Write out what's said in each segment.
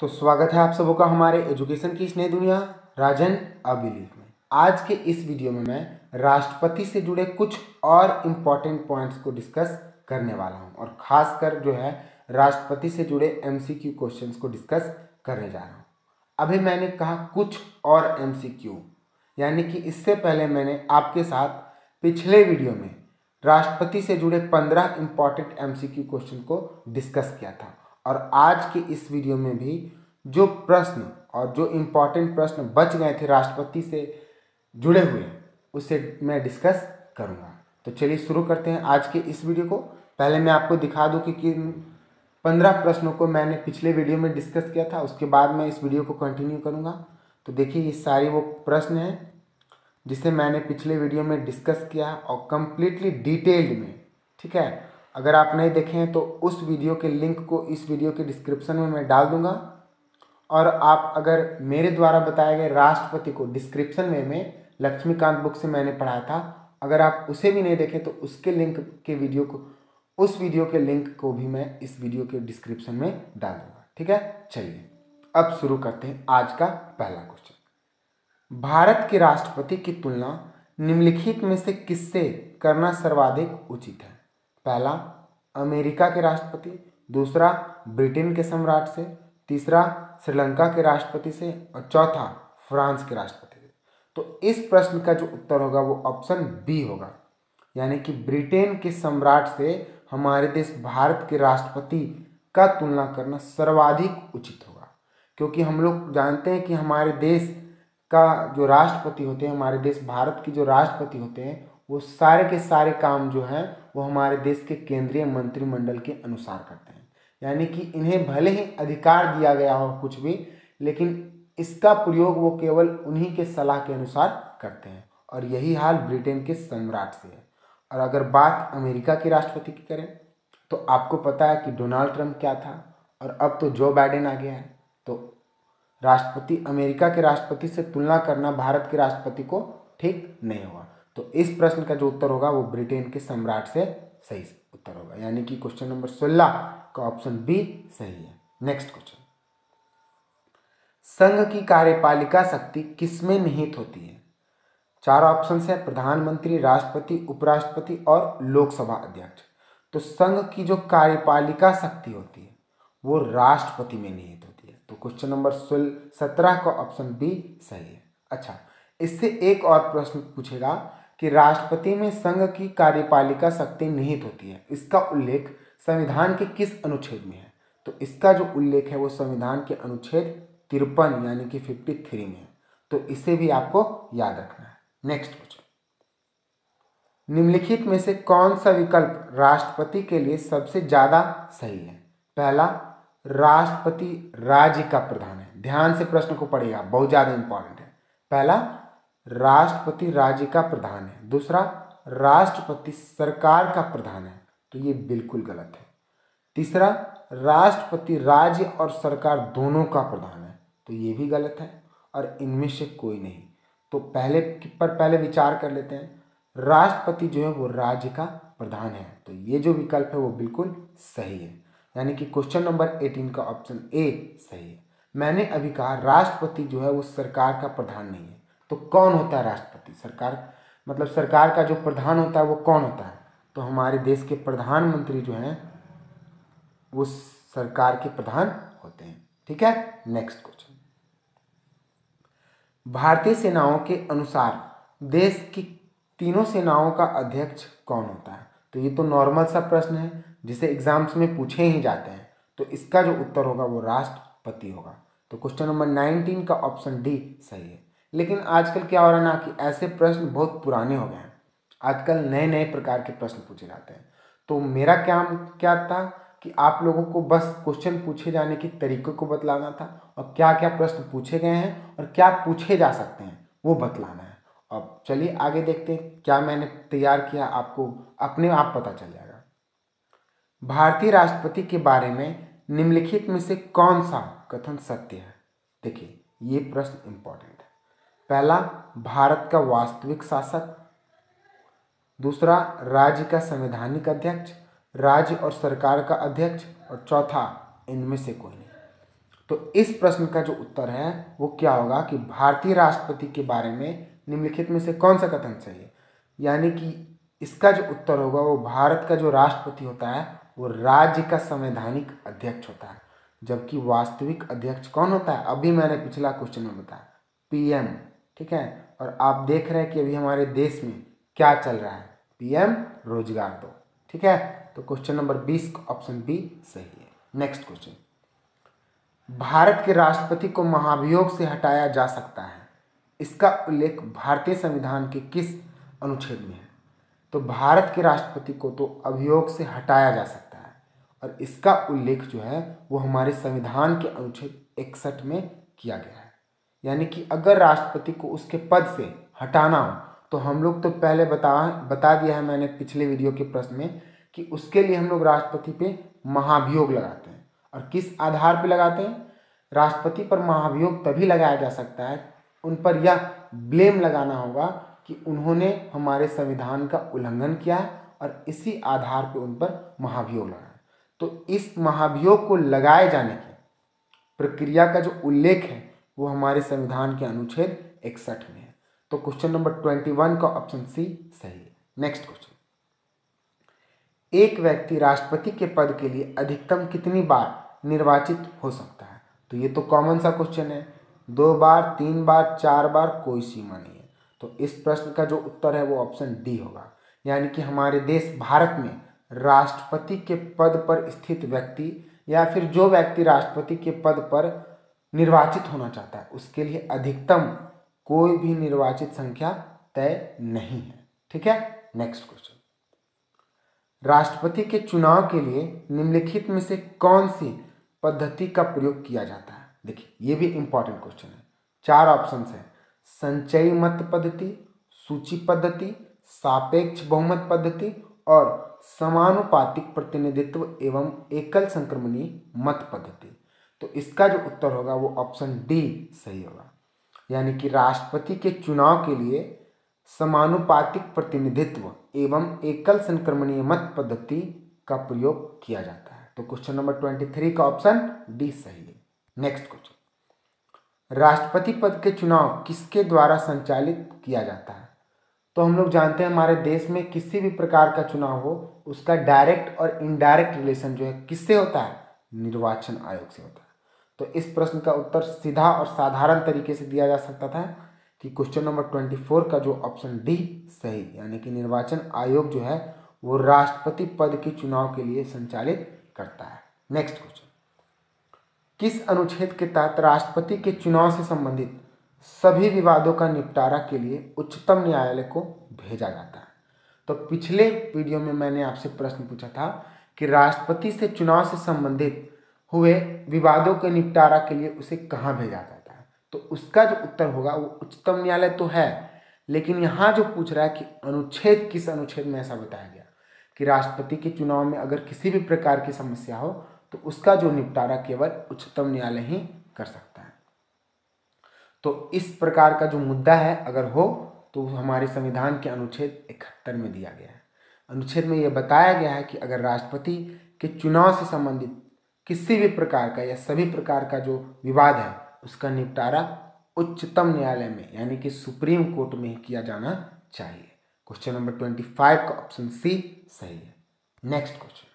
तो स्वागत है आप सबों का हमारे एजुकेशन की इस नई दुनिया राजन अबिलीफ में। आज के इस वीडियो में मैं राष्ट्रपति से जुड़े कुछ और इम्पॉर्टेंट पॉइंट्स को डिस्कस करने वाला हूं और खासकर जो है राष्ट्रपति से जुड़े एमसीक्यू क्वेश्चंस को डिस्कस करने जा रहा हूं। अभी मैंने कहा कुछ और एमसीक्यू, यानी कि इससे पहले मैंने आपके साथ पिछले वीडियो में राष्ट्रपति से जुड़े 15 इम्पॉर्टेंट एमसीक्यू क्वेश्चन को डिस्कस किया था और आज के इस वीडियो में भी जो प्रश्न और जो इम्पॉर्टेंट प्रश्न बच गए थे राष्ट्रपति से जुड़े हुए उसे मैं डिस्कस करूंगा। तो चलिए शुरू करते हैं आज के इस वीडियो को। पहले मैं आपको दिखा दूं कि किन 15 प्रश्नों को मैंने पिछले वीडियो में डिस्कस किया था, उसके बाद मैं इस वीडियो को कंटिन्यू करूँगा। तो देखिए ये सारी वो प्रश्न हैं जिसे मैंने पिछले वीडियो में डिस्कस किया और कम्प्लीटली डिटेल्ड में, ठीक है। अगर आप नहीं देखे हैं तो उस वीडियो के लिंक को इस वीडियो के डिस्क्रिप्शन में मैं डाल दूंगा और आप अगर मेरे द्वारा बताए गए राष्ट्रपति को डिस्क्रिप्शन में लक्ष्मीकांत बुक से मैंने पढ़ाया था, अगर आप उसे भी नहीं देखें तो उसके लिंक के वीडियो को, उस वीडियो के लिंक को भी मैं इस वीडियो के डिस्क्रिप्शन में डाल दूंगा, ठीक है। चलिए अब शुरू करते हैं आज का पहला क्वेश्चन। भारत के राष्ट्रपति की तुलना निम्नलिखित में से किससे करना सर्वाधिक उचित है? पहला अमेरिका के राष्ट्रपति, दूसरा ब्रिटेन के सम्राट से, तीसरा श्रीलंका के राष्ट्रपति से और चौथा फ्रांस के राष्ट्रपति से। तो इस प्रश्न का जो उत्तर होगा वो ऑप्शन बी होगा, यानी कि ब्रिटेन के सम्राट से हमारे देश भारत के राष्ट्रपति का तुलना करना सर्वाधिक उचित होगा, क्योंकि हम लोग जानते हैं कि हमारे देश का जो राष्ट्रपति होते हैं, हमारे देश भारत के जो राष्ट्रपति होते हैं, वो सारे के सारे काम जो हैं वो हमारे देश के केंद्रीय मंत्रिमंडल के अनुसार करते हैं। यानी कि इन्हें भले ही अधिकार दिया गया हो कुछ भी, लेकिन इसका प्रयोग वो केवल उन्हीं के सलाह के अनुसार करते हैं और यही हाल ब्रिटेन के सम्राट से है। और अगर बात अमेरिका के राष्ट्रपति की करें तो आपको पता है कि डोनाल्ड ट्रंप क्या था और अब तो जो बाइडेन आ गया है। तो राष्ट्रपति अमेरिका के राष्ट्रपति से तुलना करना भारत के राष्ट्रपति को ठीक नहीं होगा। तो इस प्रश्न का जो उत्तर होगा वो ब्रिटेन के सम्राट से सही उत्तर होगा, यानी कि क्वेश्चन नंबर 16 का ऑप्शन बी सही है। नेक्स्ट क्वेश्चन, संघ की कार्यपालिका शक्ति किसमें निहित होती है? 4 ऑप्शन है, प्रधानमंत्री, राष्ट्रपति, उपराष्ट्रपति और लोकसभा अध्यक्ष। तो संघ की जो कार्यपालिका शक्ति होती है वो राष्ट्रपति में निहित होती है। तो क्वेश्चन नंबर 17 का ऑप्शन बी सही है। अच्छा, इससे एक और प्रश्न पूछेगा कि राष्ट्रपति में संघ की कार्यपालिका शक्ति निहित होती है, इसका उल्लेख संविधान के किस अनुच्छेद में है? तो इसका जो उल्लेख है वो संविधान के अनुच्छेद 53 यानी कि 53 में है। तो इसे भी आपको याद रखना है। नेक्स्ट क्वेश्चन, निम्नलिखित में से कौन सा विकल्प राष्ट्रपति के लिए सबसे ज्यादा सही है? पहला, राष्ट्रपति राज्य का प्रधान है। ध्यान से प्रश्न को पढ़िएगा, बहुत ज्यादा इंपॉर्टेंट है। पहला, राष्ट्रपति राज्य का प्रधान है। दूसरा, राष्ट्रपति सरकार का प्रधान है। तो ये बिल्कुल गलत है। तीसरा, राष्ट्रपति राज्य और सरकार दोनों का प्रधान है। तो ये भी गलत है और इनमें से कोई नहीं। तो पहले विचार कर लेते हैं। राष्ट्रपति जो है वो राज्य का प्रधान है, तो ये जो विकल्प है वो बिल्कुल सही है, यानी कि क्वेश्चन नंबर 18 का ऑप्शन ए सही है। मैंने अभी कहा राष्ट्रपति जो है वो सरकार का प्रधान नहीं है। तो कौन होता है राष्ट्रपति? सरकार का जो प्रधान होता है वो कौन होता है? तो हमारे देश के प्रधानमंत्री जो हैं वो सरकार के प्रधान होते हैं, ठीक है। नेक्स्ट क्वेश्चन, भारतीय सेनाओं के अनुसार देश की तीनों सेनाओं का अध्यक्ष कौन होता है? तो ये तो नॉर्मल सा प्रश्न है जिसे एग्जाम्स में पूछे ही जाते हैं। तो इसका जो उत्तर होगा वो राष्ट्रपति होगा। तो क्वेश्चन नंबर 19 का ऑप्शन डी सही है। लेकिन आजकल क्या हो रहा है ना कि ऐसे प्रश्न बहुत पुराने हो गए हैं, आजकल नए नए प्रकार के प्रश्न पूछे जाते हैं। तो मेरा काम क्या था कि आप लोगों को बस क्वेश्चन पूछे जाने के तरीकों को बतलाना था और क्या क्या प्रश्न पूछे गए हैं और क्या पूछे जा सकते हैं वो बतलाना है। अब चलिए आगे देखते हैं क्या मैंने तैयार किया, आपको अपने आप पता चल जाएगा। भारतीय राष्ट्रपति के बारे में निम्नलिखित में से कौन सा कथन सत्य है? देखिए ये प्रश्न इंपॉर्टेंट है। पहला, भारत का वास्तविक शासक। दूसरा, राज्य का संवैधानिक अध्यक्ष, राज्य और सरकार का अध्यक्ष और चौथा, इनमें से कोई नहीं। तो इस प्रश्न का जो उत्तर है वो क्या होगा कि भारतीय राष्ट्रपति के बारे में निम्नलिखित में से कौन सा कथन सही है। यानी कि इसका जो उत्तर होगा वो भारत का जो राष्ट्रपति होता है वो राज्य का संवैधानिक अध्यक्ष होता है, जबकि वास्तविक अध्यक्ष कौन होता है अभी मैंने पिछला क्वेश्चन में बताया, पीएम। ठीक है, और आप देख रहे हैं कि अभी हमारे देश में क्या चल रहा है, पीएम रोजगार दो। ठीक है, तो क्वेश्चन नंबर 20 ऑप्शन बी सही है। नेक्स्ट क्वेश्चन, भारत के राष्ट्रपति को महाभियोग से हटाया जा सकता है, इसका उल्लेख भारतीय संविधान के किस अनुच्छेद में है। तो भारत के राष्ट्रपति को तो अभियोग से हटाया जा सकता है और इसका उल्लेख जो है वो हमारे संविधान के अनुच्छेद 61 में किया गया है। यानी कि अगर राष्ट्रपति को उसके पद से हटाना हो तो हम लोग तो पहले बता दिया है मैंने पिछले वीडियो के प्रश्न में कि उसके लिए हम लोग राष्ट्रपति पे महाभियोग लगाते हैं। और किस आधार पे लगाते हैं, राष्ट्रपति पर महाभियोग तभी लगाया जा सकता है, उन पर यह ब्लेम लगाना होगा कि उन्होंने हमारे संविधान का उल्लंघन किया है और इसी आधार पे उन पर महाभियोग लगाया। तो इस महाभियोग को लगाए जाने की प्रक्रिया का जो उल्लेख है वो हमारे संविधान के अनुच्छेद 61 में है। तो क्वेश्चन नंबर 21 का ऑप्शन सी सही है। नेक्स्ट क्वेश्चन, एक व्यक्ति राष्ट्रपति के पद के लिए अधिकतम कितनी बार निर्वाचित हो सकता है। तो ये तो कॉमन सा क्वेश्चन है, 2 बार, 3 बार, 4 बार, कोई सीमा नहीं है। तो इस प्रश्न का जो उत्तर है वो ऑप्शन डी होगा। यानी कि हमारे देश भारत में राष्ट्रपति के पद पर स्थित व्यक्ति या फिर जो व्यक्ति राष्ट्रपति के पद पर निर्वाचित होना चाहता है उसके लिए अधिकतम कोई भी निर्वाचित संख्या तय नहीं है। ठीक है, नेक्स्ट क्वेश्चन, राष्ट्रपति के चुनाव के लिए निम्नलिखित में से कौन सी पद्धति का प्रयोग किया जाता है। देखिए ये भी इंपॉर्टेंट क्वेश्चन है, 4 ऑप्शन है, संचयी मत पद्धति, सूची पद्धति, सापेक्ष बहुमत पद्धति और समानुपातिक प्रतिनिधित्व एवं एकल संक्रमणीय मत पद्धति। तो इसका जो उत्तर होगा वो ऑप्शन डी सही होगा। यानी कि राष्ट्रपति के चुनाव के लिए समानुपातिक प्रतिनिधित्व एवं एकल संक्रमणीय मत पद्धति का प्रयोग किया जाता है। तो क्वेश्चन नंबर 23 का ऑप्शन डी सही है। नेक्स्ट क्वेश्चन, राष्ट्रपति पद के चुनाव किसके द्वारा संचालित किया जाता है। तो हम लोग जानते हैं हमारे देश में किसी भी प्रकार का चुनाव हो उसका डायरेक्ट और इनडायरेक्ट रिलेशन जो है किससे होता है, निर्वाचन आयोग से होता है। तो इस प्रश्न का उत्तर सीधा और साधारण तरीके से दिया जा सकता था कि क्वेश्चन नंबर 24 का जो ऑप्शन डी सही, यानी कि निर्वाचन आयोग जो है वो राष्ट्रपति पद के चुनाव के लिए संचालित करता है। नेक्स्ट क्वेश्चन, किस अनुच्छेद के तहत राष्ट्रपति के चुनाव से संबंधित सभी विवादों का निपटारा के लिए उच्चतम न्यायालय को भेजा जाता है। तो पिछले वीडियो में मैंने आपसे प्रश्न पूछा था कि राष्ट्रपति से चुनाव से संबंधित हुए विवादों के निपटारा के लिए उसे कहाँ भेजा जाता है। तो उसका जो उत्तर होगा वो उच्चतम न्यायालय तो है, लेकिन यहाँ जो पूछ रहा है कि अनुच्छेद किस अनुच्छेद में ऐसा बताया गया कि राष्ट्रपति के चुनाव में अगर किसी भी प्रकार की समस्या हो तो उसका जो निपटारा केवल उच्चतम न्यायालय ही कर सकता है। तो इस प्रकार का जो मुद्दा है अगर हो तो हमारे संविधान के अनुच्छेद 71 में दिया गया है। अनुच्छेद में यह बताया गया है कि अगर राष्ट्रपति के चुनाव से संबंधित किसी भी प्रकार का या सभी प्रकार का जो विवाद है उसका निपटारा उच्चतम न्यायालय में यानी कि सुप्रीम कोर्ट में ही किया जाना चाहिए। क्वेश्चन नंबर 25 का ऑप्शन सी सही है। नेक्स्ट क्वेश्चन,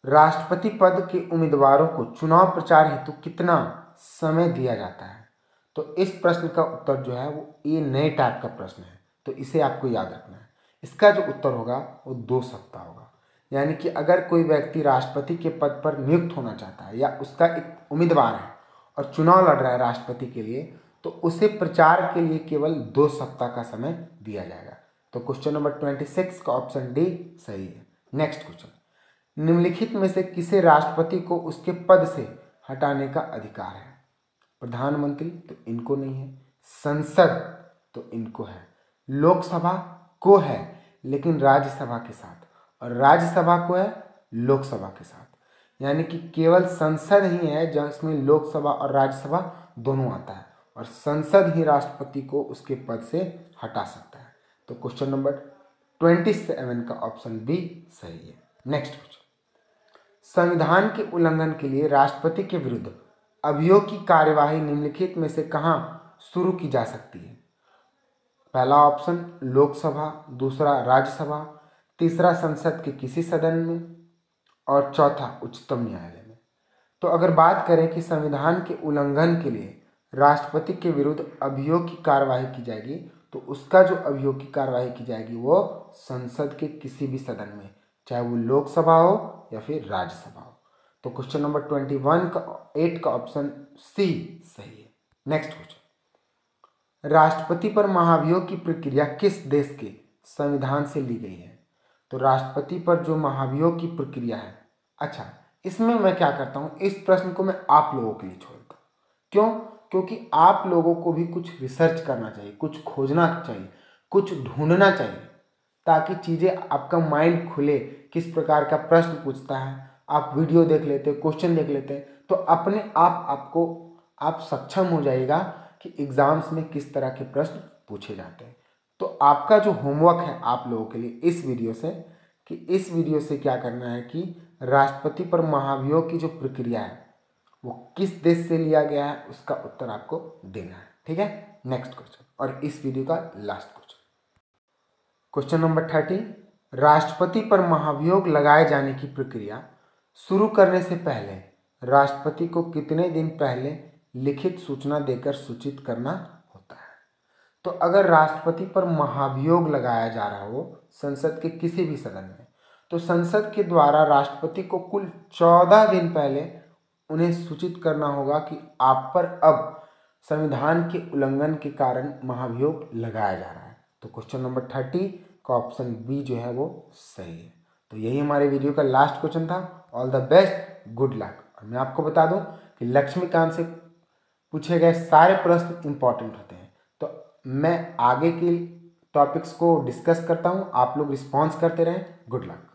राष्ट्रपति पद के उम्मीदवारों को चुनाव प्रचार हेतु कितना समय दिया जाता है। तो इस प्रश्न का उत्तर जो है वो ये नए टाइप का प्रश्न है, तो इसे आपको याद रखना है। इसका जो उत्तर होगा वो 2 सप्ताह होगा। यानी कि अगर कोई व्यक्ति राष्ट्रपति के पद पर नियुक्त होना चाहता है या उसका एक उम्मीदवार है और चुनाव लड़ रहा है राष्ट्रपति के लिए, तो उसे प्रचार के लिए केवल 2 सप्ताह का समय दिया जाएगा। तो क्वेश्चन नंबर 26 का ऑप्शन डी सही है। नेक्स्ट क्वेश्चन, निम्नलिखित में से किसे राष्ट्रपति को उसके पद से हटाने का अधिकार है। प्रधानमंत्री तो इनको नहीं है, संसद तो इनको है, लोकसभा को है लेकिन राज्यसभा के साथ, और राज्यसभा को है लोकसभा के साथ। यानी कि केवल संसद ही है जिसमें लोकसभा और राज्यसभा दोनों आता है और संसद ही राष्ट्रपति को उसके पद से हटा सकता है। तो क्वेश्चन नंबर 27 का ऑप्शन बी सही है। नेक्स्ट क्वेश्चन, संविधान के उल्लंघन के लिए राष्ट्रपति के विरुद्ध अभियोग की कार्यवाही निम्नलिखित में से कहाँ शुरू की जा सकती है? पहला ऑप्शन लोकसभा, दूसरा राज्यसभा, तीसरा संसद के किसी सदन में और चौथा उच्चतम न्यायालय में। तो अगर बात करें कि संविधान के उल्लंघन के लिए राष्ट्रपति के विरुद्ध अभियोग की कार्यवाही की जाएगी, तो उसका जो अभियोग की कार्यवाही की जाएगी वो संसद के किसी भी सदन में, चाहे वो लोकसभा हो या फिर राज्यसभा हो। तो क्वेश्चन नंबर 8 का ऑप्शन सी सही है। नेक्स्ट क्वेश्चन, राष्ट्रपति पर महाभियोग की प्रक्रिया किस देश के संविधान से ली गई है? तो राष्ट्रपति पर जो महाभियोग की प्रक्रिया है, अच्छा इसमें मैं क्या करता हूँ, इस प्रश्न को मैं आप लोगों के लिए छोड़ता हूँ। क्यों? क्योंकि आप लोगों को भी कुछ रिसर्च करना चाहिए, कुछ खोजना चाहिए, कुछ ढूंढना चाहिए, ताकि चीज़ें आपका माइंड खुले। किस प्रकार का प्रश्न पूछता है, आप वीडियो देख लेते, क्वेश्चन देख लेते हैं, तो अपने आप सक्षम हो जाएगा कि एग्जाम्स में किस तरह के प्रश्न पूछे जाते हैं। तो आपका जो होमवर्क है आप लोगों के लिए इस वीडियो से क्या करना है कि राष्ट्रपति पर महाभियोग की जो प्रक्रिया है वो किस देश से लिया गया है, उसका उत्तर आपको देना है। ठीक है, नेक्स्ट क्वेश्चन और इस वीडियो का लास्ट क्वेश्चन, क्वेश्चन नंबर 30, राष्ट्रपति पर महाभियोग लगाए जाने की प्रक्रिया शुरू करने से पहले राष्ट्रपति को कितने दिन पहले लिखित सूचना देकर सूचित करना होता है? तो अगर राष्ट्रपति पर महाभियोग लगाया जा रहा हो संसद के किसी भी सदन में, तो संसद के द्वारा राष्ट्रपति को कुल 14 दिन पहले उन्हें सूचित करना होगा कि आप पर अब संविधान के उल्लंघन के कारण महाभियोग लगाया जा रहा है। तो क्वेश्चन नंबर 30 का ऑप्शन बी जो है वो सही है। तो यही हमारे वीडियो का लास्ट क्वेश्चन था। All the best, good luck. और मैं आपको बता दूं कि लक्ष्मीकांत से पूछे गए सारे प्रश्न इंपॉर्टेंट होते हैं। तो मैं आगे के टॉपिक्स को डिस्कस करता हूं, आप लोग रिस्पॉन्स करते रहें। Good luck.